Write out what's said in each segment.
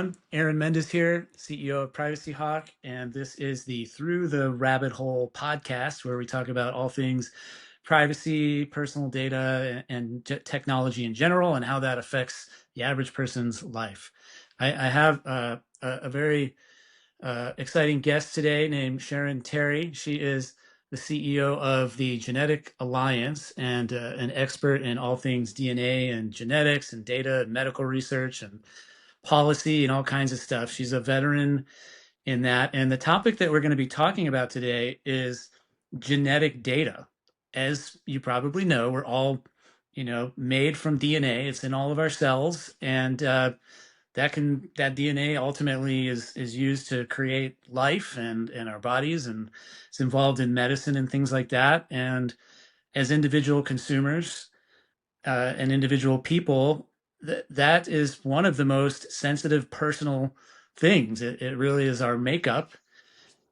everyone. Aaron Mendez here, CEO of PrivacyHawk, and this is the Through the Rabbit Hole podcast where we talk about all things privacy, personal data, and technology in general and how that affects the average person's life. I have a very exciting guest today named Sharon Terry. She is the CEO of the Genetic Alliance and an expert in all things DNA and genetics and data and medical research and policy and all kinds of stuff. She's a veteran in that. And the topic that we're going to be talking about today is genetic data. As you probably know, we're all, made from DNA. It's in all of our cells, and that DNA ultimately is used to create life and our bodies, and it's involved in medicine and things like that. And as individual consumers and individual people, that is one of the most sensitive personal things. It really is our makeup.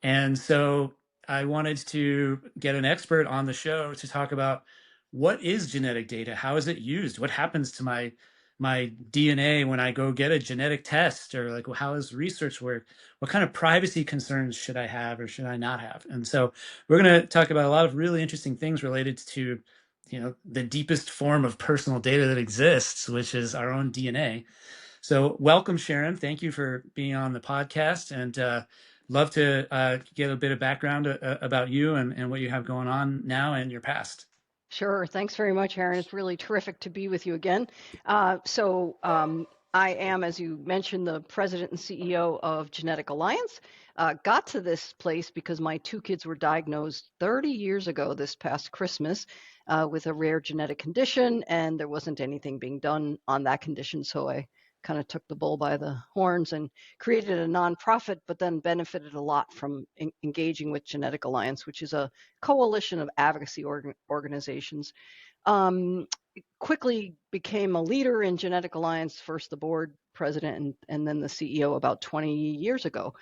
And so I wanted to get an expert on the show to talk about what is genetic data? How is it used? What happens to my DNA when I go get a genetic test? Or like, well, how does research work? What kind of privacy concerns should I have or should I not have? And so we're going to talk about a lot of really interesting things related to, the deepest form of personal data that exists, which is our own DNA. So welcome, Sharon. Thank you for being on the podcast, and love to get a bit of background about you and what you have going on now and your past. Sure. Thanks very much, Aaron. It's really terrific to be with you again. I am, as you mentioned, the president and CEO of Genetic Alliance. Got to this place because my two kids were diagnosed 30 years ago this past Christmas with a rare genetic condition, and there wasn't anything being done on that condition. So I kind of took the bull by the horns and created a nonprofit, but then benefited a lot from engaging with Genetic Alliance, which is a coalition of advocacy organizations. Quickly became a leader in Genetic Alliance, first the board president and then the CEO about 20 years ago.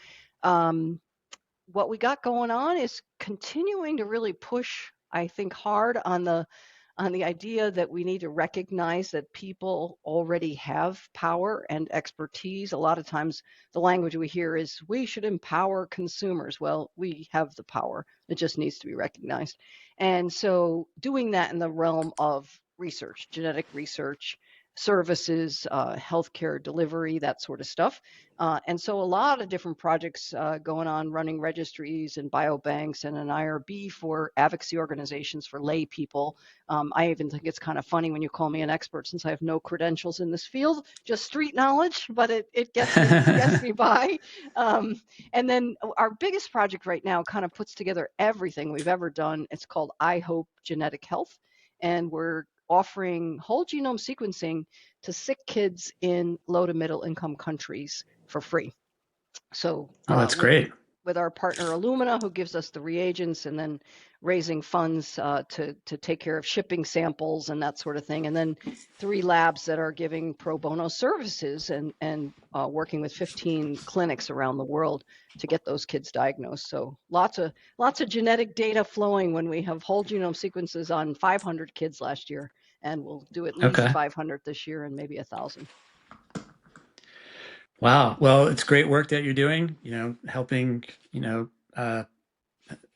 What we got going on is continuing to really push, I think, hard on the idea that we need to recognize that people already have power and expertise. A lot of times the language we hear is we should empower consumers. Well, we have the power. It just needs to be recognized. And so doing that in the realm of research, genetic research, services, healthcare delivery, that sort of stuff. And so a lot of different projects going on, running registries and biobanks and an IRB for advocacy organizations for lay people. I even think it's kind of funny when you call me an expert, since I have no credentials in this field, just street knowledge, but it gets me by. And then our biggest project right now kind of puts together everything we've ever done. It's called I Hope Genetic Health, and we're offering whole genome sequencing to sick kids in low to middle income countries for free. So that's great. With our partner Illumina, who gives us the reagents, and then raising funds to take care of shipping samples and that sort of thing. And then 3 labs that are giving pro bono services and working with 15 clinics around the world to get those kids diagnosed. So lots of genetic data flowing when we have whole genome sequences on 500 kids last year, and we'll do at least 500 this year and maybe 1,000. Wow. Well, it's great work that you're doing, helping,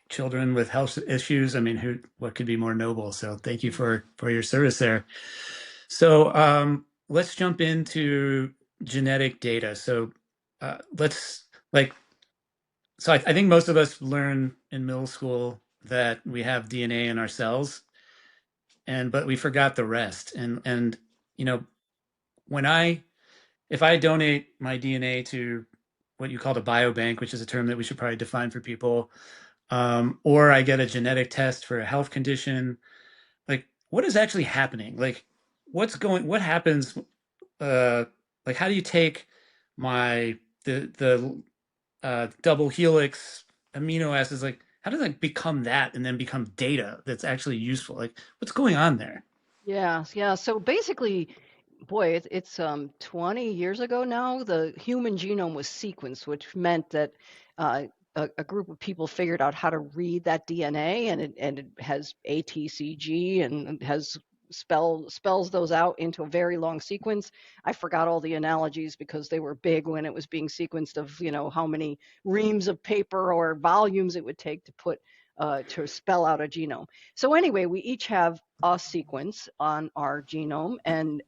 children with health issues. I mean, what could be more noble? So thank you for your service there. So let's jump into genetic data. So I think most of us learn in middle school that we have DNA in our cells, but we forgot the rest. And if I donate my DNA to what you called a biobank, which is a term that we should probably define for people, or I get a genetic test for a health condition, like what is actually happening? Like what happens? Like how do you take the double helix amino acids? Like how does that become that and then become data that's actually useful? Like what's going on there? Yeah. So basically, boy, it's 20 years ago now, the human genome was sequenced, which meant that a group of people figured out how to read that DNA, and it has ATCG and it has spells those out into a very long sequence. I forgot all the analogies because they were big when it was being sequenced of, how many reams of paper or volumes it would take to put to spell out a genome. So anyway, we each have a sequence on our genome, and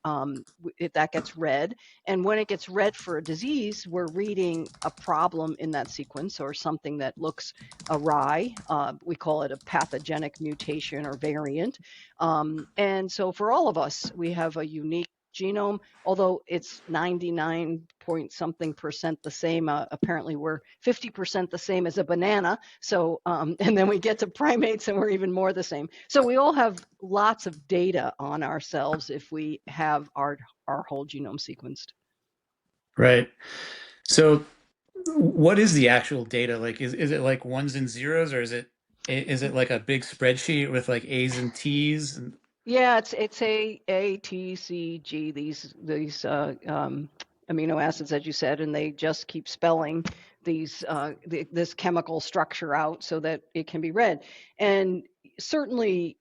that gets read. And when it gets read for a disease, we're reading a problem in that sequence or something that looks awry. We call it a pathogenic mutation or variant. And so for all of us, we have a unique genome, although it's 99 point something percent the same. Apparently we're 50% the same as a banana. So, and then we get to primates and we're even more the same. So we all have lots of data on ourselves if we have our whole genome sequenced. Right. So what is the actual data? Like, is it like ones and zeros, or is it like a big spreadsheet with like A's and T's? And Yeah, it's A, T, C, G, these amino acids, as you said, and they just keep spelling this chemical structure out so that it can be read. And certainly,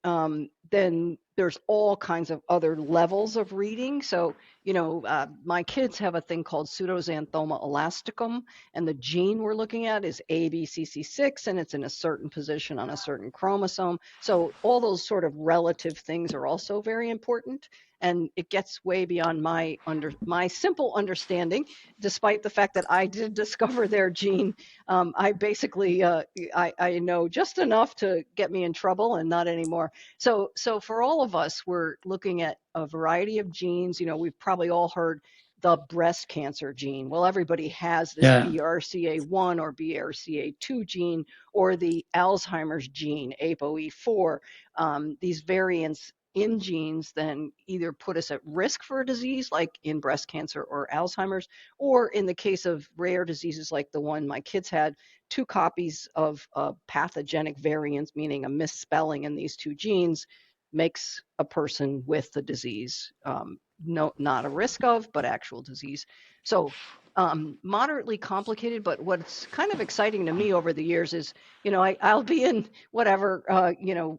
then there's all kinds of other levels of reading. So, my kids have a thing called pseudoxanthoma elasticum, and the gene we're looking at is ABCC6, and it's in a certain position on a certain chromosome. So all those sort of relative things are also very important, and it gets way beyond my simple understanding. Despite the fact that I did discover their gene, I basically I know just enough to get me in trouble and not anymore. So for all of us, we're looking at a variety of genes. We've probably all heard the breast cancer gene. Well, everybody has this yeah. BRCA1 or BRCA2 gene, or the Alzheimer's gene, ApoE4. These variants in genes then either put us at risk for a disease like in breast cancer or Alzheimer's, or in the case of rare diseases like the one my kids had, 2 copies of pathogenic variants, meaning a misspelling in these 2 genes, makes a person with the disease no, not a risk of, but actual disease. So moderately complicated, but what's kind of exciting to me over the years is, I'll be in whatever,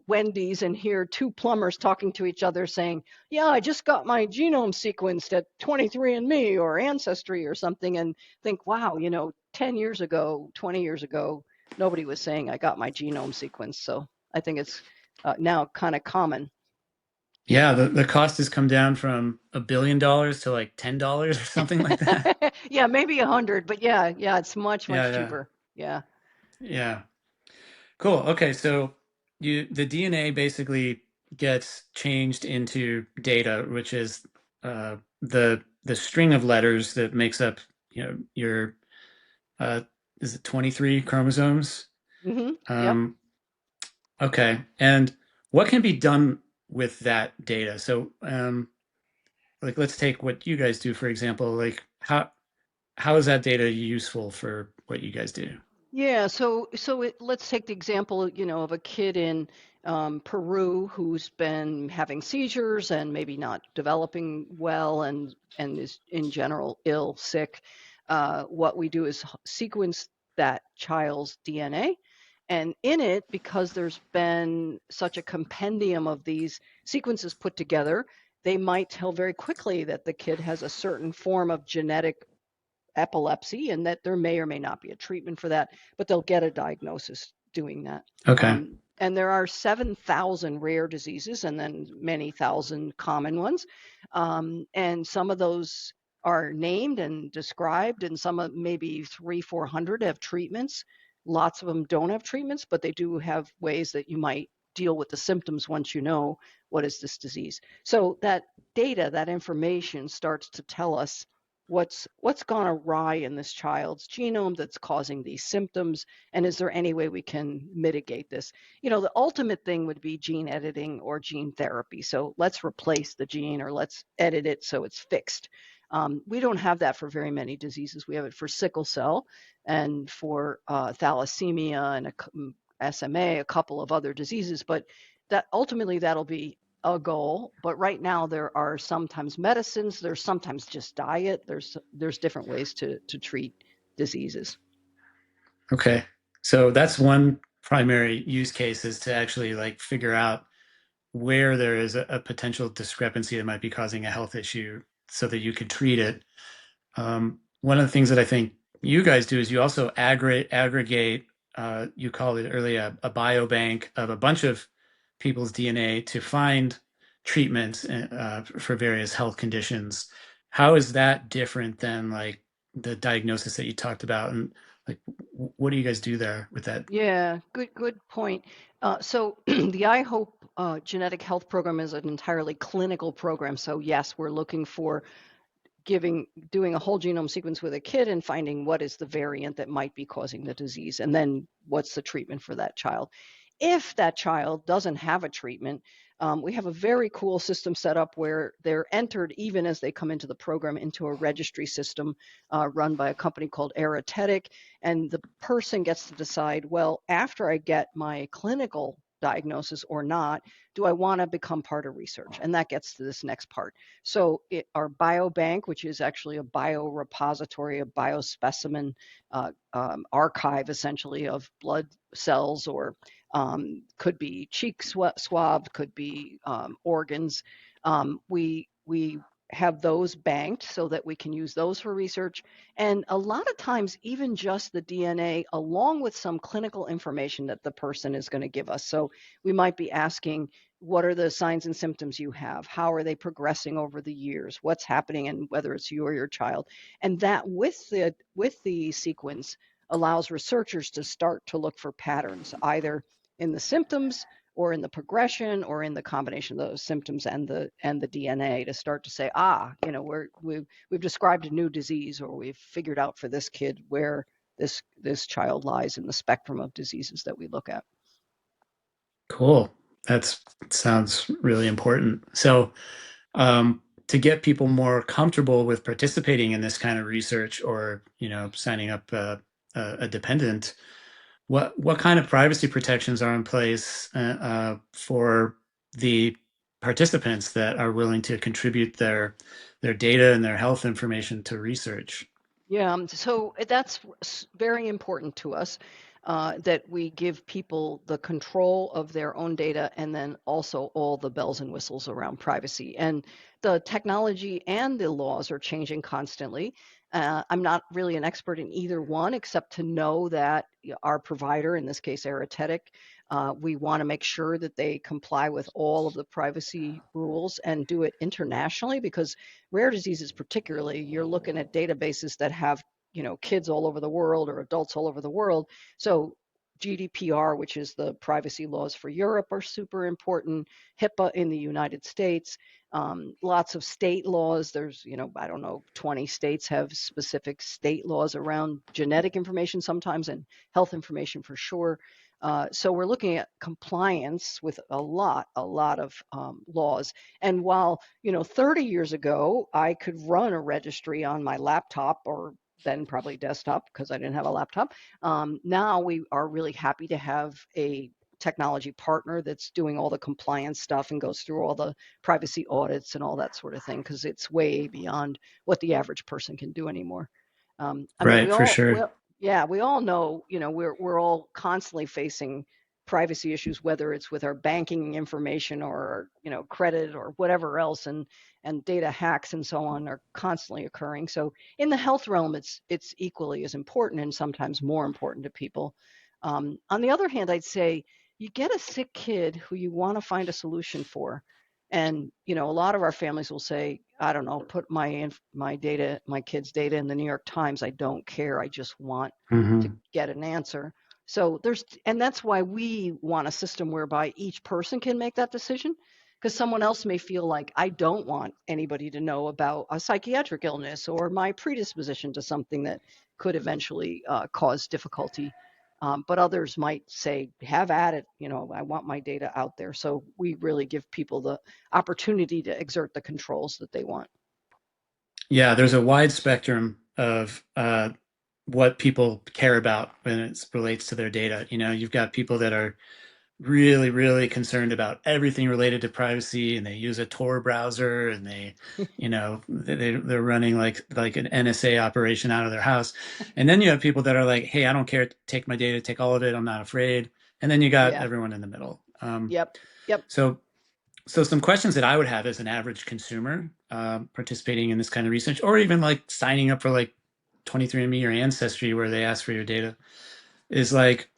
Wendy's and hear 2 plumbers talking to each other saying, yeah, I just got my genome sequenced at 23andMe or Ancestry or something, and think, wow, 10 years ago, 20 years ago, nobody was saying I got my genome sequenced. So I think it's now kind of common. Yeah, the cost has come down from $1 billion to like $10 or something like that. Yeah, maybe 100, but yeah, it's much, Yeah, much yeah. cheaper. Yeah. Yeah. Cool. Okay, so the DNA basically gets changed into data, which is the string of letters that makes up, your uh is it 23 chromosomes? Yep. Um, okay. And what can be done with that data? So like let's take what you guys do, for example. Like how is that data useful for what you guys do? Yeah, let's take the example, of a kid in Peru who's been having seizures and maybe not developing well and is in general ill, sick. What we do is sequence that child's DNA. And in it, because there's been such a compendium of these sequences put together, they might tell very quickly that the kid has a certain form of genetic epilepsy and that there may or may not be a treatment for that, but they'll get a diagnosis doing that. Okay. And there are 7,000 rare diseases and then many thousand common ones. And some of those are named and described, and some of maybe 300-400 have treatments. Lots of them don't have treatments, but they do have ways that you might deal with the symptoms once you know what is this disease. So that data, that information starts to tell us what's gone awry in this child's genome that's causing these symptoms, and is there any way we can mitigate this? The ultimate thing would be gene editing or gene therapy. So let's replace the gene or let's edit it so it's fixed. We don't have that for very many diseases. We have it for sickle cell and for thalassemia and SMA, a couple of other diseases, but that ultimately that'll be a goal. But right now there are sometimes medicines, there's sometimes just diet, there's different ways to treat diseases. Okay. So that's one primary use case, is to actually like figure out where there is a potential discrepancy that might be causing a health issue so that you could treat it. One of the things that I think you guys do is you also aggregate, you called it earlier a biobank of a bunch of people's DNA to find treatments for various health conditions. How is that different than like the diagnosis that you talked about? And like, what do you guys do there with that? Yeah, good point. So the iHope genetic health program is an entirely clinical program. So yes, we're looking for doing a whole genome sequence with a kid and finding what is the variant that might be causing the disease, and then what's the treatment for that child. If that child doesn't have a treatment, we have a very cool system set up where they're entered even as they come into the program into a registry system run by a company called Aratetic, and the person gets to decide, well, after I get my clinical diagnosis or not, do I want to become part of research? And that gets to this next part. So our biobank, which is actually a biorepository, a biospecimen archive essentially of blood cells, or could be cheek swab, could be organs. We have those banked so that we can use those for research. And a lot of times, even just the DNA, along with some clinical information that the person is going to give us. So we might be asking, what are the signs and symptoms you have? How are they progressing over the years? What's happening, and whether it's you or your child? And that with the sequence allows researchers to start to look for patterns, either in the symptoms or in the progression or in the combination of those symptoms and the DNA, to start to say, we've described a new disease, or we've figured out for this kid where this child lies in the spectrum of diseases that we look at. Cool. That sounds really important. So, to get people more comfortable with participating in this kind of research, or signing up a dependent, what kind of privacy protections are in place for the participants that are willing to contribute their data and their health information to research? Yeah, so that's very important to us, that we give people the control of their own data, and then also all the bells and whistles around privacy. And the technology and the laws are changing constantly. I'm not really an expert in either one, except to know that our provider, in this case Aratetic, we want to make sure that they comply with all of the privacy rules and do it internationally, because rare diseases particularly, you're looking at databases that have kids all over the world or adults all over the world. So GDPR, which is the privacy laws for Europe, are super important. HIPAA in the United States, lots of state laws. There's, I don't know, 20 states have specific state laws around genetic information sometimes, and health information for sure. So we're looking at compliance with a lot of laws. And while 30 years ago, I could run a registry on my laptop, or then probably desktop, because I didn't have a laptop. Now we are really happy to have a technology partner that's doing all the compliance stuff and goes through all the privacy audits and all that sort of thing, because it's way beyond what the average person can do anymore. I mean, Right, for sure. we all know, we're all constantly facing privacy issues, whether it's with our banking information or, credit or whatever else, and data hacks and so on are constantly occurring. So in the health realm, it's equally as important, and sometimes more important to people. On the other hand, I'd say you get a sick kid who you want to find a solution for. And, a lot of our families will say, I don't know, put my kid's data in the New York Times. I don't care. I just want to Hmm. get an answer. So and that's why we want a system whereby each person can make that decision, because someone else may feel like, I don't want anybody to know about a psychiatric illness or my predisposition to something that could eventually cause difficulty. But others might say, have at it, I want my data out there. So we really give people the opportunity to exert the controls that they want. Yeah, there's a wide spectrum of what people care about when it relates to their data. You've got people that are really, really concerned about everything related to privacy, and they use a Tor browser, and they're running like an NSA operation out of their house. And then you have people that are like, hey, I don't care, take my data, take all of it, I'm not afraid. And then you got Yeah. everyone in the middle. Yep. Yep. So So some questions that I would have as an average consumer participating in this kind of research, or even like signing up for like 23andMe or Ancestry, where they ask for your data, is like,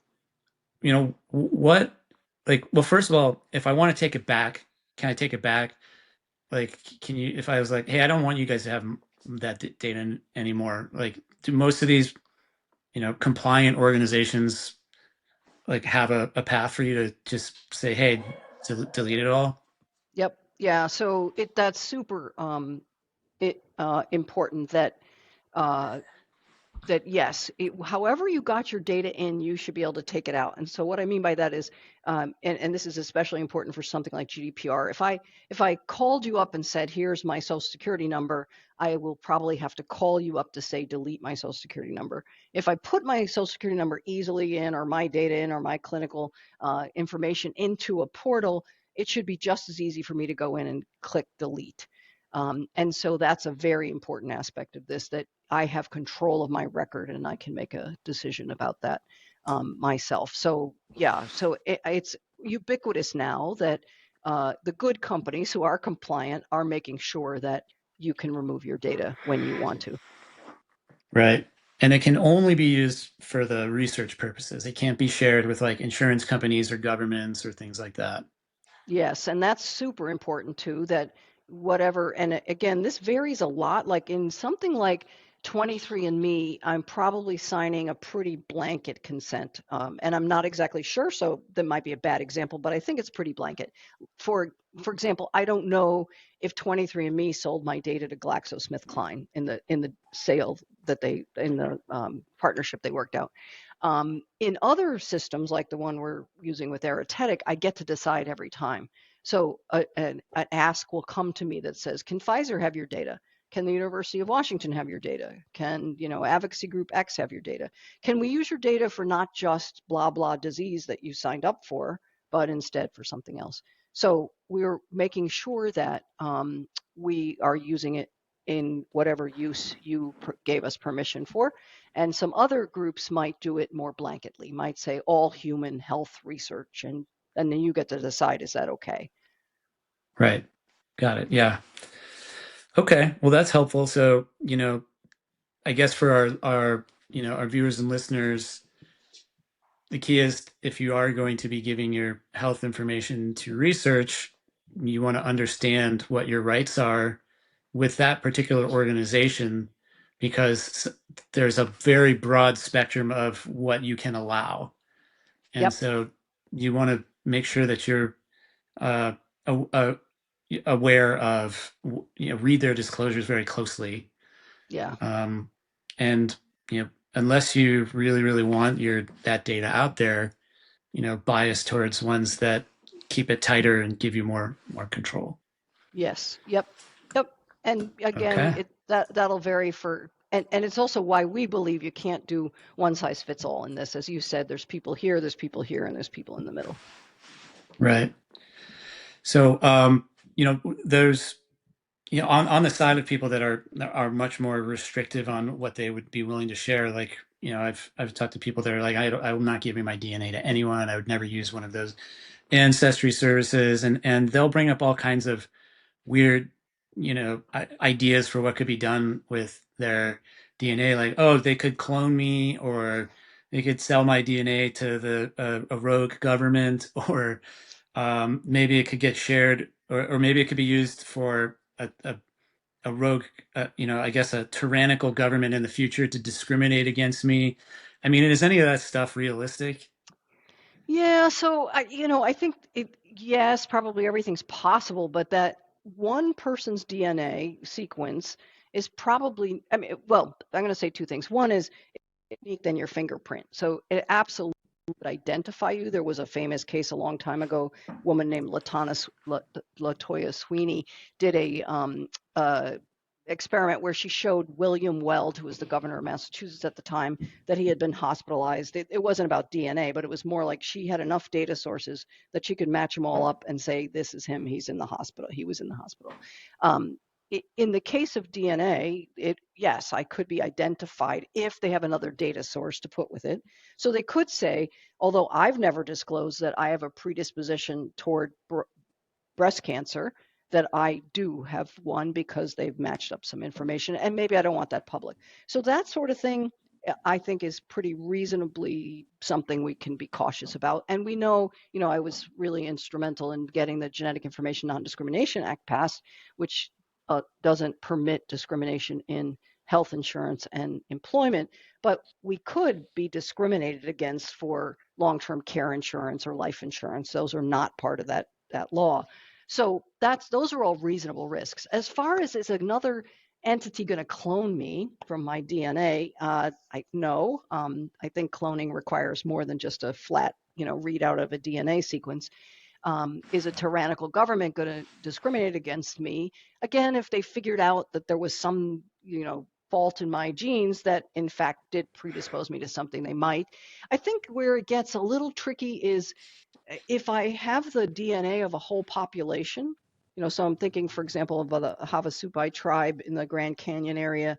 what, like, well, first of all, if I want to take it back, can I take it back? Like, can you, if I was like, hey, I don't want you guys to have that data anymore, like, do most of these, compliant organizations like have a path for you to just say, hey, delete it all? Yep. Yeah. So that's super important that uh, yes, however you got your data in, you should be able to take it out. And so what I mean by that is, and this is especially important for something like GDPR. If I called you up and said, here's my social security number, I will probably have to call you up to say, delete my social security number. If I put my social security number easily in, or my data in, or my clinical information into a portal, it should be just as easy for me to go in and click delete. And so that's a very important aspect of this, that I have control of my record and I can make a decision about that myself. So yeah, so it's ubiquitous now that the good companies who are compliant are making sure that you can remove your data when you want to. Right. And it can only be used for the research purposes. It can't be shared with like insurance companies or governments or things like that. Yes, and that's super important too, that whatever, and again, this varies a lot. Like in something like 23andMe, I'm probably signing a pretty blanket consent. And I'm not exactly sure, so that might be a bad example, but I think it's pretty blanket. For for example, I don't know if 23andMe sold my data to GlaxoSmithKline in the sale that they in the partnership they worked out. In other systems, like the one we're using with Aerotetic, I get to decide every time. So an ask will come to me that says, can Pfizer have your data? Can the University of Washington have your data? Can, Advocacy Group X have your data? Can we use your data for not just blah, blah disease that you signed up for, but instead for something else? So we're making sure that we are using it in whatever use you gave us permission for. And some other groups might do it more blanketly, might say all human health research, and then you get to decide, is that okay? Right. Got it. Yeah. Okay. Well, that's helpful. So, I guess for our viewers and listeners, the key is if you are going to be giving your health information to research, you want to understand what your rights are with that particular organization because there's a very broad spectrum of what you can allow. And Yep. so you want to make sure that you're uh, aware of, read their disclosures very closely. Yeah. Um, and, unless you really, really want that data out there, bias towards ones that keep it tighter and give you more control. Yes. Yep. Yep. And again, Okay. that'll vary for, and it's also why we believe you can't do one size fits all in this. As you said, there's people here, and there's people in the middle. Right. So, there's, on the side of people that are much more restrictive on what they would be willing to share. Like, I've talked to people that are like, I will not give my DNA to anyone. I would never use one of those ancestry services, and they'll bring up all kinds of weird, ideas for what could be done with their DNA. Like, oh, they could clone me, or they could sell my DNA to a rogue government, or maybe it could get shared, or maybe it could be used for a rogue, I guess a tyrannical government in the future to discriminate against me. I mean, is any of that stuff realistic? Yeah, so I think yes, probably everything's possible, but that one person's DNA sequence is probably, I mean, well, I'm going to say two things. One is unique than your fingerprint. So it absolutely would identify you. There was a famous case a long time ago. A woman named Latoya Sweeney did a experiment where she showed William Weld, who was the governor of Massachusetts at the time, that he had been hospitalized. It wasn't about DNA, but it was more like she had enough data sources that she could match them all up and say, this is him, he's in the hospital, he was in the hospital. In the case of DNA, yes, I could be identified if they have another data source to put with it. So they could say, although I've never disclosed that I have a predisposition toward breast cancer, that I do have one because they've matched up some information, and maybe I don't want that public. So that sort of thing, I think, is pretty reasonably something we can be cautious about. And we know, I was really instrumental in getting the Genetic Information Non-Discrimination Act passed, which doesn't permit discrimination in health insurance and employment, but we could be discriminated against for long-term care insurance or life insurance. Those are not part of that law. So those are all reasonable risks. As far as is another entity going to clone me from my DNA? No. I think cloning requires more than just a flat, readout of a DNA sequence. Is a tyrannical government going to discriminate against me? Again, if they figured out that there was some, fault in my genes that in fact did predispose me to something, they might. I think where it gets a little tricky is if I have the DNA of a whole population, so I'm thinking, for example, of the Havasupai tribe in the Grand Canyon area.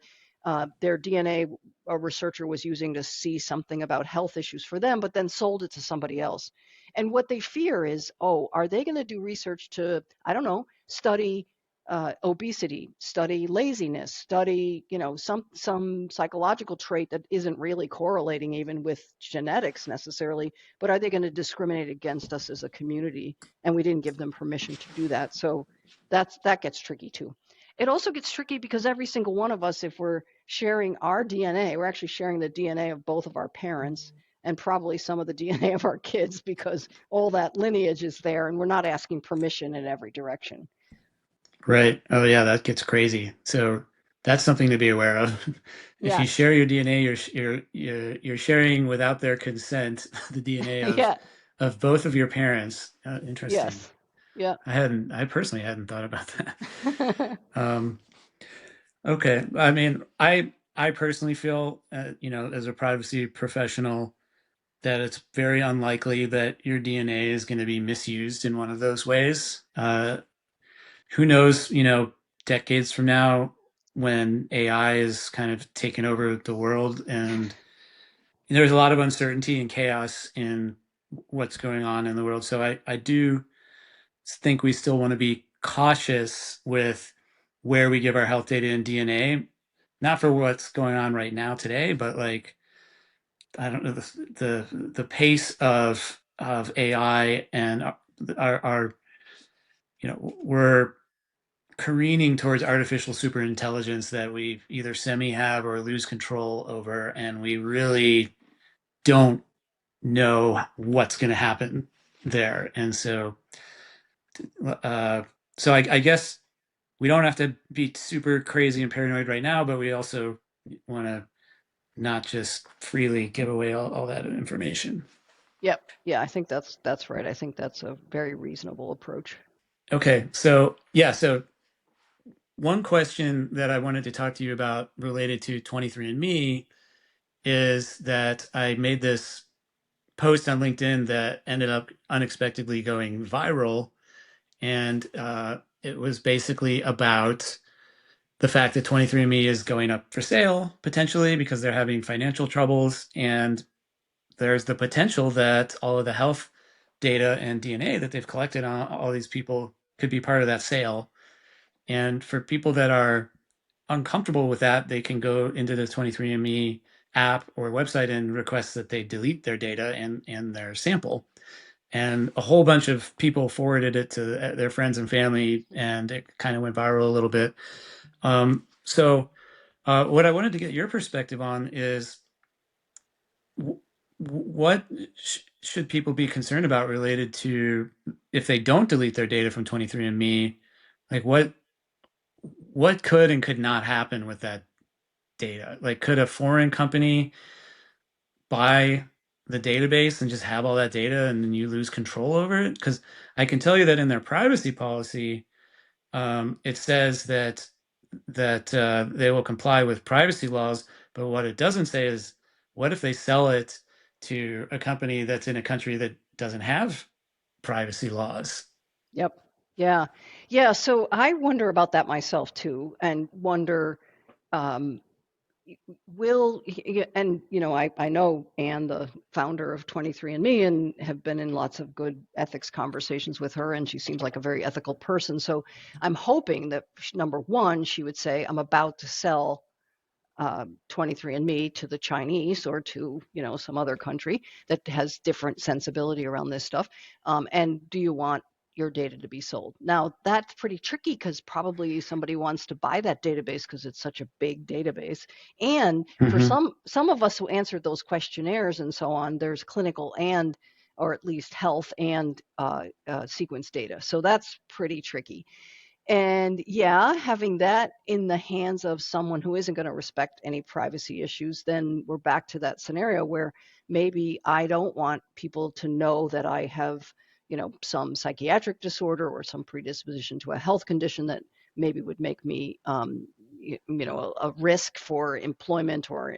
Their DNA, a researcher was using to see something about health issues for them, but then sold it to somebody else. And what they fear is, are they going to do research to, I don't know, study obesity, study laziness, study, some psychological trait that isn't really correlating even with genetics necessarily, but are they going to discriminate against us as a community? And we didn't give them permission to do that. So that gets tricky too. It also gets tricky because every single one of us, if we're sharing our DNA, we're actually sharing the DNA of both of our parents and probably some of the DNA of our kids, because all that lineage is there and we're not asking permission in every direction. Right. Oh yeah, that gets crazy. So that's something to be aware of. If you Yes. share your DNA, you're sharing without their consent the DNA Yeah. of both of your parents. Interesting. Yes. Yeah. I personally hadn't thought about that. Um, okay. I mean, I personally feel, as a privacy professional, that it's very unlikely that your DNA is going to be misused in one of those ways. Who knows, decades from now when AI is kind of taken over the world and there's a lot of uncertainty and chaos in what's going on in the world. So I do think we still want to be cautious with where we give our health data and DNA, not for what's going on right now today, but like I don't know the pace of AI and our we're careening towards artificial superintelligence that we either semi have or lose control over, and we really don't know what's going to happen there. And uh, I guess we don't have to be super crazy and paranoid right now, but we also want to not just freely give away all that information. Yep. Yeah, I think that's right. I think that's a very reasonable approach. Okay, so yeah, so one question that I wanted to talk to you about related to 23andMe is that I made this post on LinkedIn that ended up unexpectedly going viral. And it was basically about the fact that 23andMe is going up for sale potentially because they're having financial troubles. And there's the potential that all of the health data and DNA that they've collected on all these people could be part of that sale. And for people that are uncomfortable with that, they can go into the 23andMe app or website and request that they delete their data and their sample. And a whole bunch of people forwarded it to their friends and family, and it kind of went viral a little bit. What I wanted to get your perspective on is what should people be concerned about related to if they don't delete their data from 23andMe? Like what could and could not happen with that data? Like, could a foreign company buy the database and just have all that data and then you lose control over it? Because I can tell you that in their privacy policy, it says that they will comply with privacy laws, but what it doesn't say is what if they sell it to a company that's in a country that doesn't have privacy laws? Yep. Yeah. Yeah. So I wonder about that myself too, and wonder, um, will, and I know Anne, the founder of 23andMe, and have been in lots of good ethics conversations with her, and she seems like a very ethical person. So I'm hoping that, number one, she would say, I'm about to sell 23andMe to the Chinese or to some other country that has different sensibility around this stuff. And do you want your data to be sold? Now that's pretty tricky because probably somebody wants to buy that database because it's such a big database. And for Hmm. some of us who answered those questionnaires and so on, there's clinical and or at least health and sequence data. So that's pretty tricky. And yeah, having that in the hands of someone who isn't going to respect any privacy issues, then we're back to that scenario where maybe I don't want people to know that I have, some psychiatric disorder or some predisposition to a health condition that maybe would make me, a risk for employment or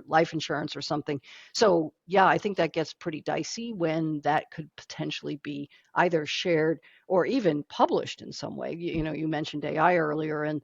life insurance or something. So yeah, I think that gets pretty dicey when that could potentially be either shared or even published in some way. You mentioned AI earlier, and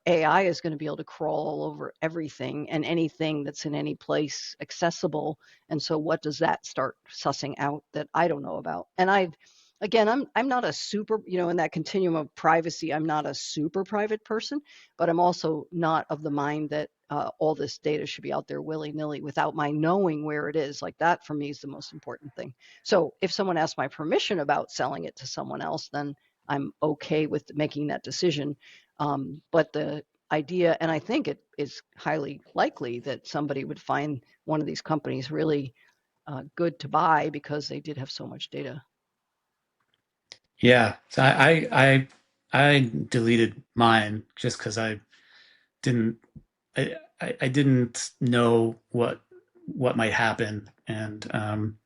AI is going to be able to crawl all over everything and anything that's in any place accessible. And so what does that start sussing out that I don't know about? And I'm not a super, in that continuum of privacy, I'm not a super private person, but I'm also not of the mind that all this data should be out there willy-nilly without my knowing where it is. Like that for me is the most important thing. So if someone asks my permission about selling it to someone else, then I'm okay with making that decision. But the idea, and I think it is highly likely that somebody would find one of these companies really good to buy because they did have so much data. Yeah. So I deleted mine just because didn't I didn't know what might happen. And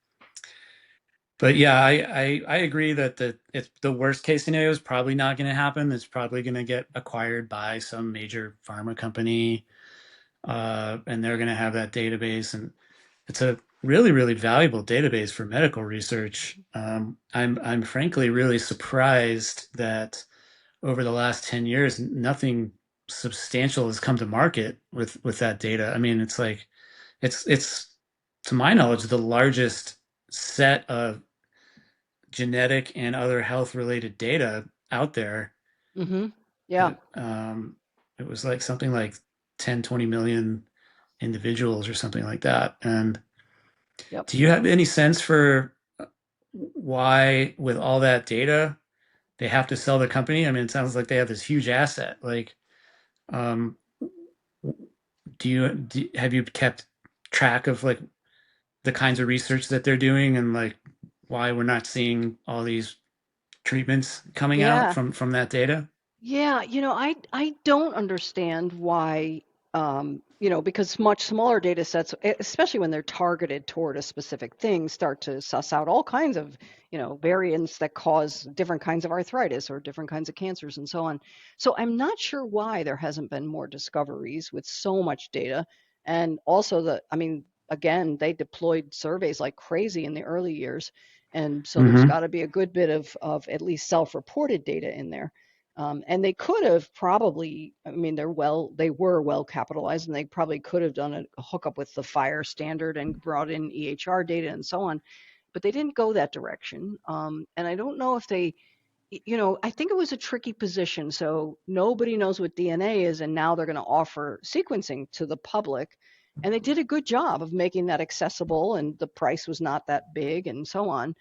but yeah, I agree that the worst case scenario is probably not going to happen. It's probably going to get acquired by some major pharma company, and they're going to have that database, and it's a really, really valuable database for medical research. I'm frankly really surprised that over the last 10 years, nothing substantial has come to market with that data. I mean, it's like it's to my knowledge the largest set of genetic and other health related data out there. Mm-hmm. Yeah. It was like something like 10, 20 million individuals or something like that. And Yep. do you have any sense for why, with all that data, they have to sell the company? I mean, it sounds like they have this huge asset. Like, um, have you kept track of like the kinds of research that they're doing and like why we're not seeing all these treatments coming out Yeah. from that data? Yeah, I don't understand why, because much smaller data sets, especially when they're targeted toward a specific thing, start to suss out all kinds of, variants that cause different kinds of arthritis or different kinds of cancers and so on. So I'm not sure why there hasn't been more discoveries with so much data. And also again, they deployed surveys like crazy in the early years. And so there's Hmm. got to be a good bit of at least self-reported data in there. And they could have probably, I mean, they were well capitalized, and they probably could have done a hookup with the fire standard and brought in EHR data and so on, but they didn't go that direction. And I don't know if I think it was a tricky position. So nobody knows what DNA is, and now they're going to offer sequencing to the public. And they did a good job of making that accessible, and the price was not that big, and so on.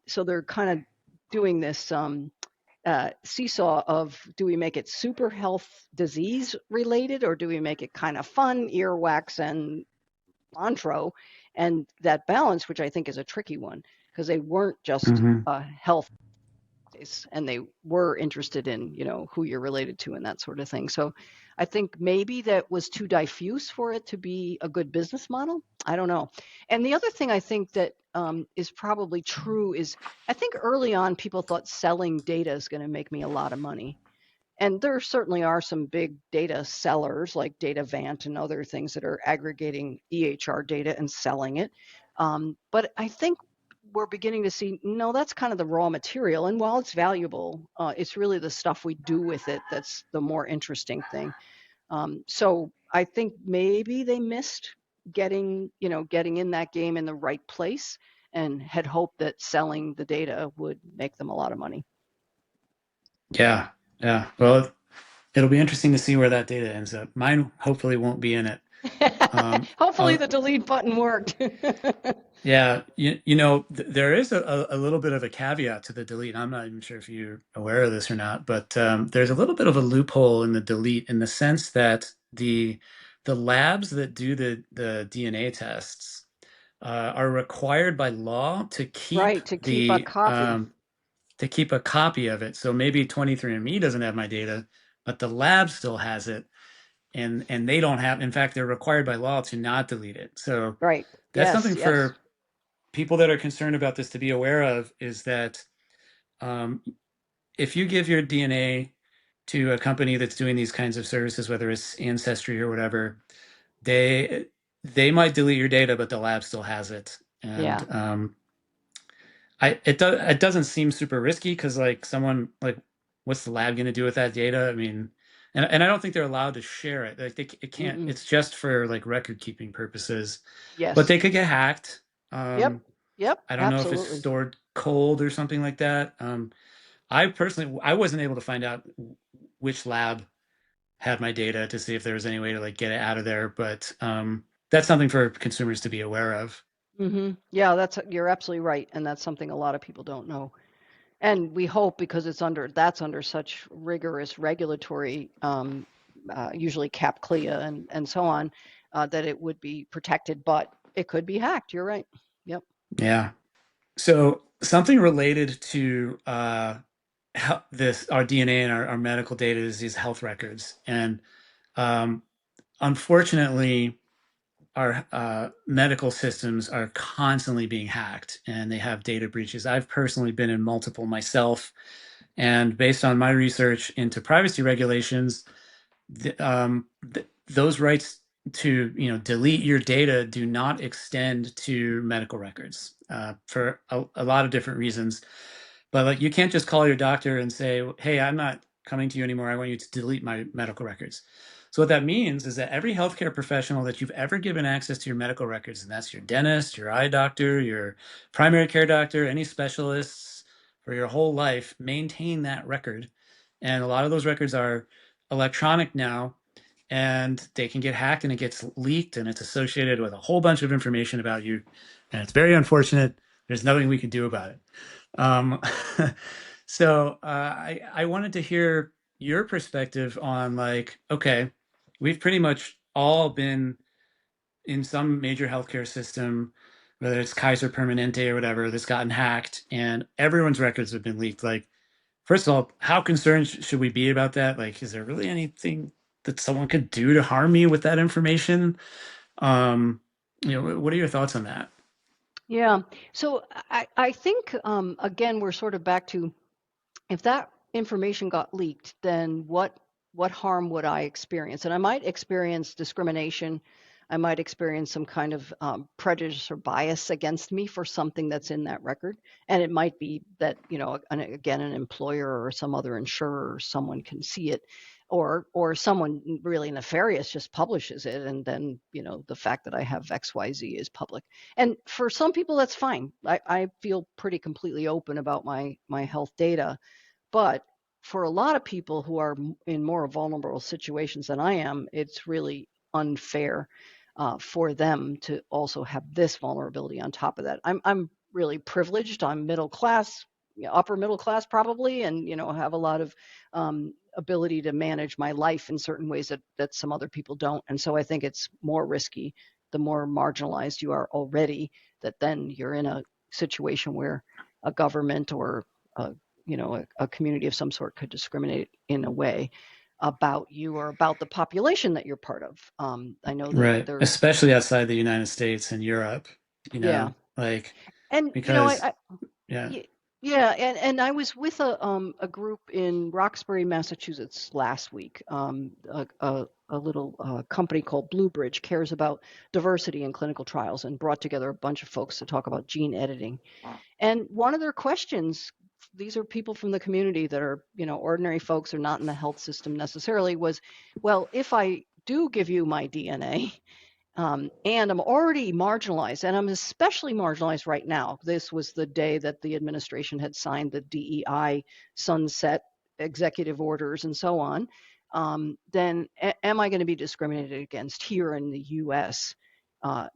So they're kind of doing this. Seesaw of, do we make it super health disease related, or do we make it kind of fun, earwax and Montreux? And that balance, which I think is a tricky one, because they weren't just Hmm. health and they were interested in who you're related to and that sort of thing. So I think maybe that was too diffuse for it to be a good business model. I don't know. And the other thing I think that is probably true is, I think early on people thought selling data is going to make me a lot of money. And there certainly are some big data sellers like Datavant and other things that are aggregating EHR data and selling it. But I think we're beginning to see, no, that's kind of the raw material. And while it's valuable, it's really the stuff we do with it that's the more interesting thing. So I think maybe they missed getting in that game in the right place, and had hoped that selling the data would make them a lot of money. Yeah, yeah. Well, it'll be interesting to see where that data ends up. Mine hopefully won't be in it. Hopefully I'll, the delete button worked. yeah, there is a little bit of a caveat to the delete. I'm not even sure if you're aware of this or not, but there's a little bit of a loophole in the delete in the sense that the labs that do the DNA tests are required by law to keep Right, to keep a copy. to keep a copy of it. So maybe 23andMe doesn't have my data, but the lab still has it, and they don't have. In fact, they're required by law to not delete it. So Right. that's Yes, something yes. for people that are concerned about this to be aware of, is that um, if you give your DNA to a company that's doing these kinds of services, whether it's Ancestry or whatever, they they might delete your data, but the lab still has it. Yeah. And it doesn't seem super risky because like someone like what's the lab going to do with that data? I mean, and I don't think they're allowed to share it. Like it can't. Mm-mm. It's just for like record keeping purposes. But Yes. they could get hacked. Yep. Yep. I don't know if it's Absolutely. stored cold or something like that. I personally, I wasn't able to find out which lab had my data to see if there was any way to like get it out of there. But that's something for consumers to be aware of. Yeah, you're absolutely right, and that's something a lot of people don't know. And we hope, because that's under such rigorous regulatory, usually CAP-CLIA and so on, that it would be protected, but it could be hacked. You're right. Yep. Yeah. So something related to this our DNA and our medical data is these health records, and um, unfortunately, our medical systems are constantly being hacked, and they have data breaches. I've personally been in multiple myself, and based on my research into privacy regulations, those rights to delete your data do not extend to medical records for a lot of different reasons. But like you can't just call your doctor and say, "Hey, I'm not coming to you anymore. I want you to delete my medical records." So what that means is that every healthcare professional that you've ever given access to your medical records, and that's your dentist, your eye doctor, your primary care doctor, any specialists for your whole life, maintain that record. And a lot of those records are electronic now, and they can get hacked and it gets leaked and it's associated with a whole bunch of information about you. And it's very unfortunate. There's nothing we can do about it. Um, so I wanted to hear your perspective on like, okay, we've pretty much all been in some major healthcare system, whether it's Kaiser Permanente or whatever, that's gotten hacked, and everyone's records have been leaked. Like, first of all, how concerned should we be about that? Like, is there really anything that someone could do to harm me with that information? Um, what are your thoughts on that? Yeah. So I think, again, we're sort of back to, if that information got leaked, then what harm would I experience? And I might experience discrimination. I might experience some kind of prejudice or bias against me for something that's in that record. And it might be that, again, an employer or some other insurer or someone can see it, or someone really nefarious just publishes it, and then the fact that I have XYZ is public. And for some people that's fine. I feel pretty completely open about my health data. But for a lot of people who are in more vulnerable situations than I am, it's really unfair for them to also have this vulnerability on top of that. I'm really privileged. I'm middle class, upper middle class probably, and have a lot of ability to manage my life in certain ways that some other people don't. And so I think it's more risky the more marginalized you are already, that then you're in a situation where a government or a a community of some sort could discriminate in a way about you or about the population that you're part of. I know that Right. there's, Especially outside the United States and Europe, yeah, like and because yeah. yeah, and I was with a group in Roxbury, Massachusetts last week. A little company called Blue Bridge cares about diversity in clinical trials, and brought together a bunch of folks to talk about gene editing. And one of their questions, these are people from the community that are, ordinary folks, are not in the health system necessarily, was, well, if I do give you my DNA. And I'm already marginalized, and I'm especially marginalized right now. This was the day that the administration had signed the DEI sunset executive orders and so on. Then am I going to be discriminated against here in the US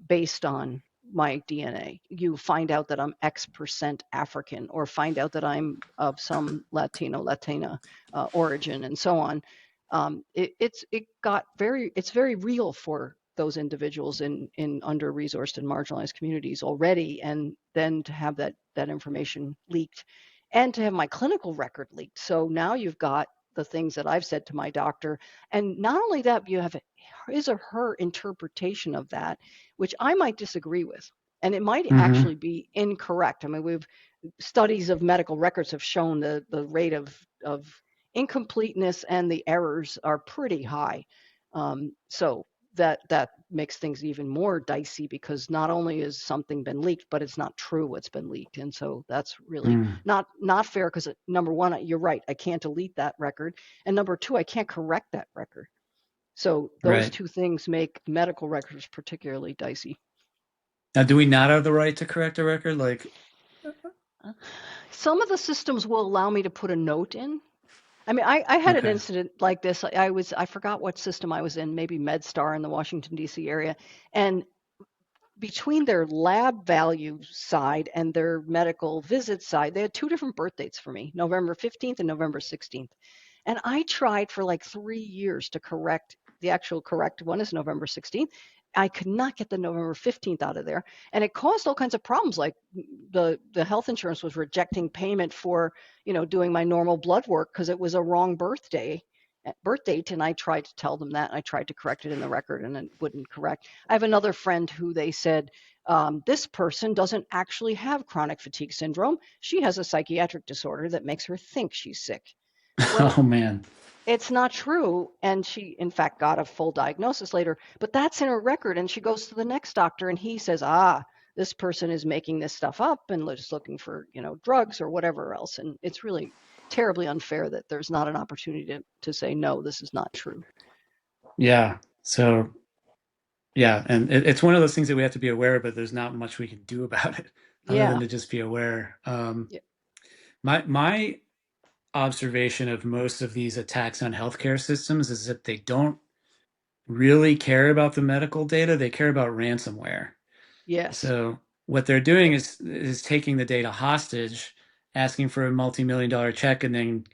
based on my DNA? You find out that I'm X% African, or find out that I'm of some Latina origin, and so on. It's very real for those individuals in under-resourced and marginalized communities already, and then to have that information leaked, and to have my clinical record leaked. So now you've got the things that I've said to my doctor, and not only that, you have his or her interpretation of that, which I might disagree with, and it might Mm-hmm. actually be incorrect. I mean, we've studies of medical records have shown the rate of incompleteness and the errors are pretty high. So that makes things even more dicey, because not only has something been leaked, but it's not true what's been leaked, and so that's really Mm. not fair. Because number one, you're right, I can't delete that record, and number two, I can't correct that record. So those Right. two things make medical records particularly dicey. Now, do we not have the right to correct a record? Like, Some of the systems will allow me to put a note in. I mean, I had an okay. incident like this. I forgot what system I was in, maybe MedStar in the Washington D.C. area, and between their lab value side and their medical visit side, they had two different birth dates for me, November 15th and November 16th. And I tried for like 3 years to correct the actual correct one is November 16th. I could not get the November 15th out of there. And it caused all kinds of problems. Like the health insurance was rejecting payment for, doing my normal blood work because it was a wrong birth date. And I tried to tell them that. And I tried to correct it in the record, and it wouldn't correct. I have another friend who they said, this person doesn't actually have chronic fatigue syndrome. She has a psychiatric disorder that makes her think she's sick. Well, Oh man. it's not true. And she, in fact, got a full diagnosis later, but that's in her record. And she goes to the next doctor, and he says, this person is making this stuff up and just looking for, drugs or whatever else. And it's really terribly unfair that there's not an opportunity to say, no, this is not true. Yeah. So, yeah, and it's one of those things that we have to be aware of, but there's not much we can do about it other than Yeah. to just be aware. Yeah. My observation of most of these attacks on healthcare systems is that they don't really care about the medical data. They care about ransomware. Yes. So what they're doing Yep. is taking the data hostage, asking for a multi-million-dollar check, and then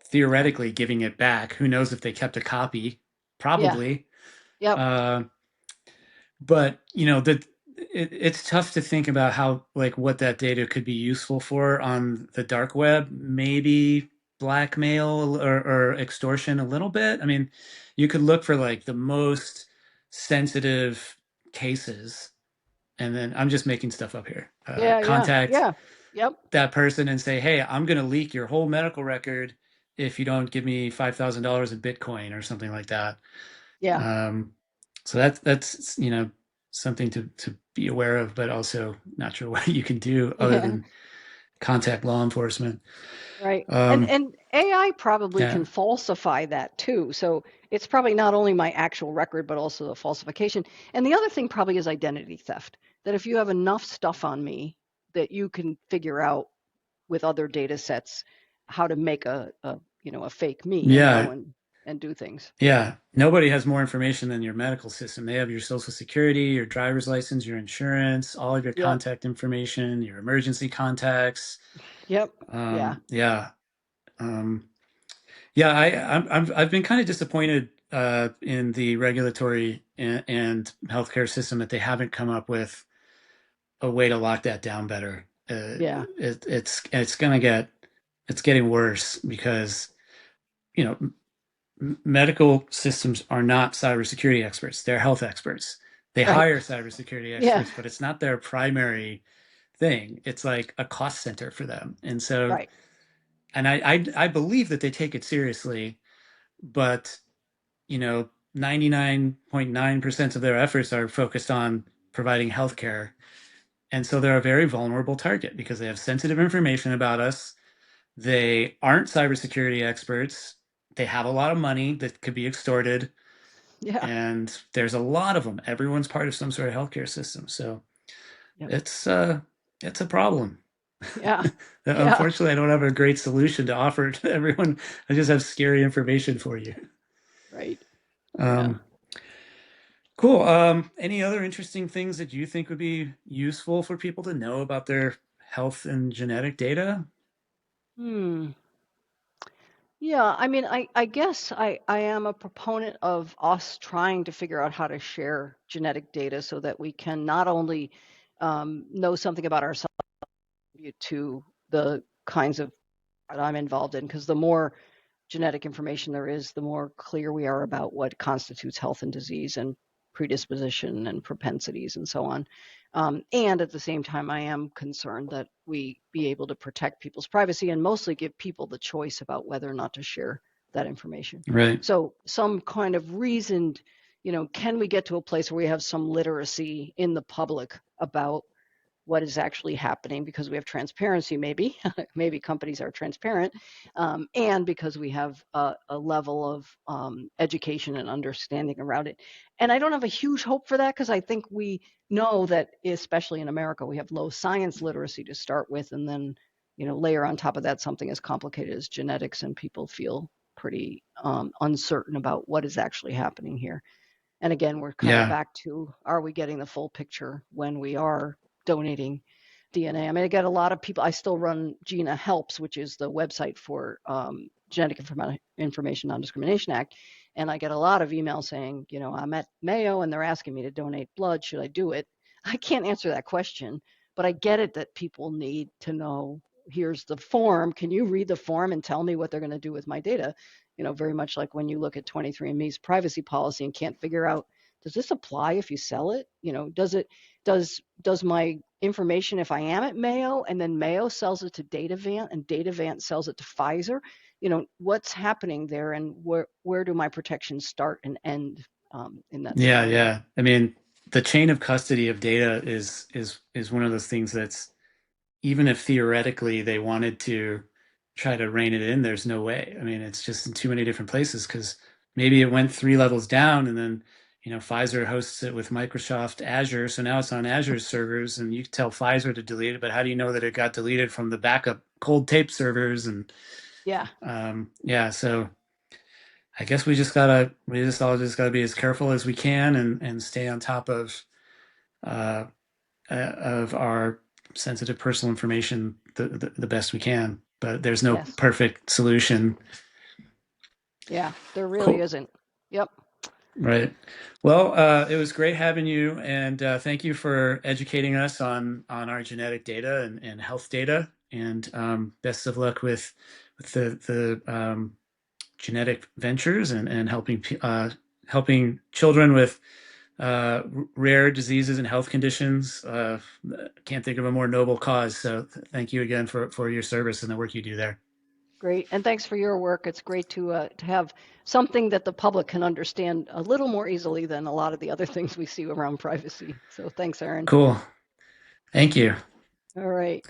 theoretically giving it back. Who knows if they kept a copy? Yeah. Probably. Yep. Uh, but it's tough to think about how like what that data could be useful for on the dark web. Maybe blackmail or extortion a little bit. I mean, you could look for like the most sensitive cases, and then I'm just making stuff up here. Yeah. Yeah. Contact Yeah. Yep. that person and say, "Hey, I'm going to leak your whole medical record if you don't give me $5,000 in Bitcoin or something like that." Yeah. Um, so that's something to be aware of, but also not sure what you can do other Yeah. than contact law enforcement. Right. And Um, and AI probably yeah, can falsify that too. So it's probably not only my actual record, but also the falsification. And the other thing probably is identity theft. That if you have enough stuff on me, that you can figure out with other data sets how to make a fake me and go yeah, and do things. yeah. Nobody has more information than your medical system. They have your social security, your driver's license, your insurance, all of your Yep. contact information, your emergency contacts. Yep. Yeah. Yeah. Um, Yeah, I've been kind of disappointed in the regulatory and healthcare system that they haven't come up with a way to lock that down better. Yeah. It's getting worse because you know medical systems are not cybersecurity experts; they're health experts. They Right. hire cybersecurity Yeah. experts, but it's not their primary thing. It's like a cost center for them, and so Right. and I believe that they take it seriously, but 99.9% of their efforts are focused on providing healthcare. And so they're a very vulnerable target because they have sensitive information about us. They aren't cybersecurity experts. They have a lot of money that could be extorted. Yeah. and there's a lot of them. Everyone's part of some sort of healthcare system, so Yep. it's uh, it's a problem. Yeah. Yeah. Unfortunately, I don't have a great solution to offer to everyone. I just have scary information for you. Right. Yeah. Um, cool. Any other interesting things that you think would be useful for people to know about their health and genetic data? Hmm. Yeah, I mean, I guess I am a proponent of us trying to figure out how to share genetic data so that we can not only know something about ourselves to the kinds of that I'm involved in, because the more genetic information there is, the more clear we are about what constitutes health and disease and predisposition and propensities and so on. And at the same time, I am concerned that we be able to protect people's privacy and mostly give people the choice about whether or not to share that information. Right. So some kind of reasoned, can we get to a place where we have some literacy in the public about what is actually happening because we have transparency, maybe, maybe companies are transparent, and because we have a level of education and understanding around it. And I don't have a huge hope for that because I think we know that, especially in America, we have low science literacy to start with, and then, layer on top of that something as complicated as genetics, and people feel pretty uncertain about what is actually happening here. And again, we're kind of Yeah. back to, are we getting the full picture when we are donating DNA? I mean, I get a lot of people. I still run Gina Helps, which is the website for Genetic Information Non-Discrimination Act. And I get a lot of emails saying, I'm at Mayo and they're asking me to donate blood. Should I do it? I can't answer that question, but I get it that people need to know, here's the form. Can you read the form and tell me what they're going to do with my data? Very much like when you look at 23andMe's privacy policy and can't figure out, does this apply if you sell it? Does my information, if I am at Mayo and then Mayo sells it to Datavant and Datavant sells it to Pfizer, what's happening there, and where do my protections start and end in that Yeah, scenario? yeah. I mean, the chain of custody of data is one of those things that's, even if theoretically they wanted to try to rein it in, there's no way. I mean, it's just in too many different places because maybe it went three levels down and then, Pfizer hosts it with Microsoft Azure. So now it's on Azure's servers and you can tell Pfizer to delete it, but how do you know that it got deleted from the backup cold tape servers? And Yeah. yeah, so I guess we just all just gotta be as careful as we can and stay on top uh, of our sensitive personal information the best we can. But there's no Yes. perfect solution. Yeah. There really Cool. isn't. Yep. Right. Well, it was great having you, and thank you for educating us on our genetic data and health data. And best of luck with the genetic ventures and helping children with rare diseases and health conditions. Can't think of a more noble cause. So thank you again for your service and the work you do there. Great, and thanks for your work. It's great to have something that the public can understand a little more easily than a lot of the other things we see around privacy. So thanks, Aaron. Cool. Thank you. All right.